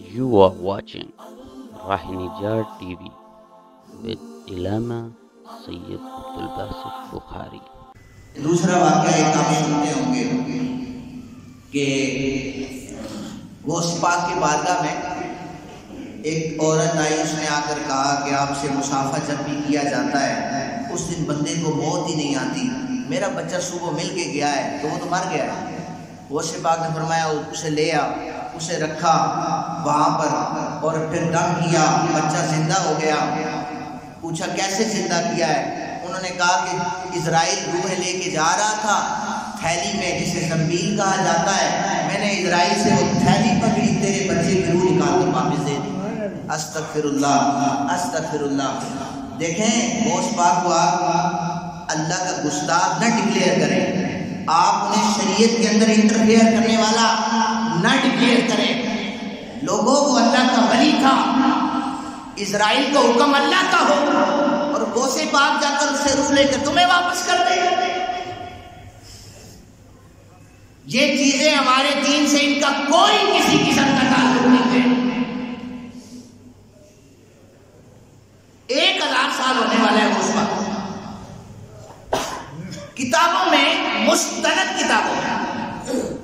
You are watching Rahinijar TV with Ilama Sayyid Abdul Basit Bukhari. دوسرا واقعہ ایک آپ سنتے ہوں گے کہ غوث پاک کی بارگاہ میں ایک عورت آئی، اس نے آ کر کہا کہ آپ سے مصافحہ جب بھی کیا جاتا ہے اس دن بندے کو موت ہی نہیں آتی، میرا بچہ صبح مل کے گیا ہے تو وہ تو مر گیا ہے۔ غوث پاک نے فرمایا اسے لے آ، اسے رکھا وہاں پر اور پھر دم کیا، بچہ زندہ ہو گیا۔ پوچھا کیسے زندہ کیا ہے؟ انہوں نے کہا کہ اسرائیل روح لے کے جا رہا تھا تھیلی میں، جسے زنبیل کہا جاتا ہے، میں نے اسرائیل سے وہ تھیلی پکڑی، تیرے بچے کی روح نکال کر واپس دے دی۔ استغفر اللہ استغفر اللہ۔ دیکھیں غوث پاک کو آپ اللہ کا گستاخ نہ ڈکلیئر کریں، آپ انہیں شریعت کے اندر انٹرفیئر کرنے والا نہ ڈکلیئر کریں۔ لوگوں کو اللہ کا ولی تھا، اسرائیل کو حکم اللہ کا ہو اور غوث پاک جا کر اس سے روح لے کر تمہیں واپس کر دے۔ یہ چیزیں ہمارے دین سے ان کا کوئی کسی قسم کا تعلق نہیں ہے۔ 1000 سال ہونے والا ہے غوث پاک۔ کتابوں میں مستند کتابوں میں،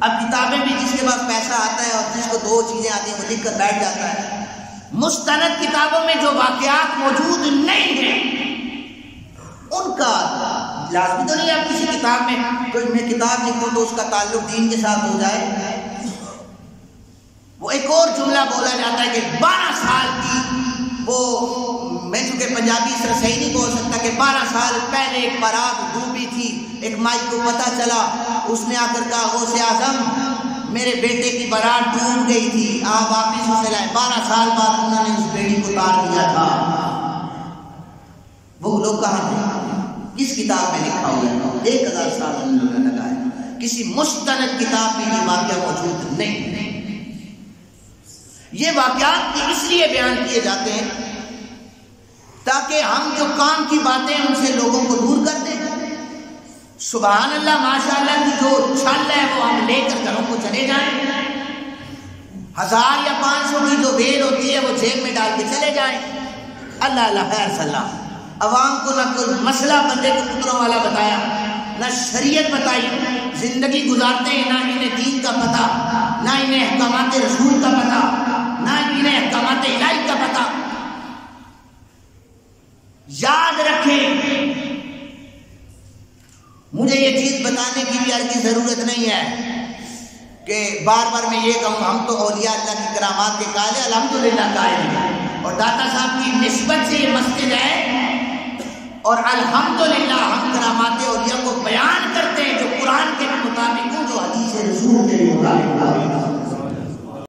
اب کتابیں بھی جس کے پاس پیسہ آتا ہے اور جس کو 2 چیزیں آتی ہیں وہ لکھ کر بیٹھ جاتا ہے۔ مستند کتابوں میں جو واقعات موجود نہیں ہیں ان کا لازمی تو نہیں آپ کسی کتاب میں کوئی میں کتاب لکھوں تو اس کا تعلق دین کے ساتھ ہو جائے۔ وہ ایک اور جملہ بولا جاتا ہے کہ 12 سال کی وہ، میں چونکہ پنجابی اس طرح صحیح نہیں بول سکتا، کہ 12 سال پہلے ایک بارات ڈوبی تھی، ایک مائی کو پتہ چلا، اس نے آ کر کہا غوث اعظم میرے بیٹے کی بارات ڈوب گئی تھی، آپ واپس اسے لائے۔ 12 سال بعد انہوں نے اس بیٹی کو اتار دیا تھا۔ وہ لوگ کہاں تھے؟ کس کتاب میں لکھا ہوا ہے؟ 1000 سال ان لوگوں نے لگا ہے، کسی مستند کتاب میں یہ واقعہ موجود نہیں۔ یہ واقعات اس لیے بیان کیے جاتے ہیں تاکہ ہم جو کام کی باتیں ان سے لوگوں کو دور کر دیں۔ سبحان اللہ ماشاء اللہ کی جو چھل ہے وہ ہم لے کر گھروں کو چلے جائیں، 1000 یا 500 کی جو ویل ہوتی ہے وہ جیب میں ڈال کے چلے جائیں۔ اللہ اللہ خیر صلی اللہ۔ عوام کو نہ کوئی مسئلہ بندے کو پتروں والا بتایا، نہ شریعت بتائی، زندگی گزارتے ہیں نہ انہیں دین کا پتہ، نہ انہیں احکامات رسول کا پتہ، نہ انہیں احکامات الہی کا پتہ۔ یاد رکھیں، مجھے یہ چیز بتانے کی بھی کی ضرورت نہیں ہے کہ بار بار میں یہ کہوں ہم تو اولیاء اللہ کی کرامات کے قائل ہیں، الحمدللہ قائل ہیں، اور داتا صاحب کی نسبت سے یہ مسجد ہے اور الحمدللہ ہم کرامات اولیاء کو بیان کرتے ہیں جو قرآن کے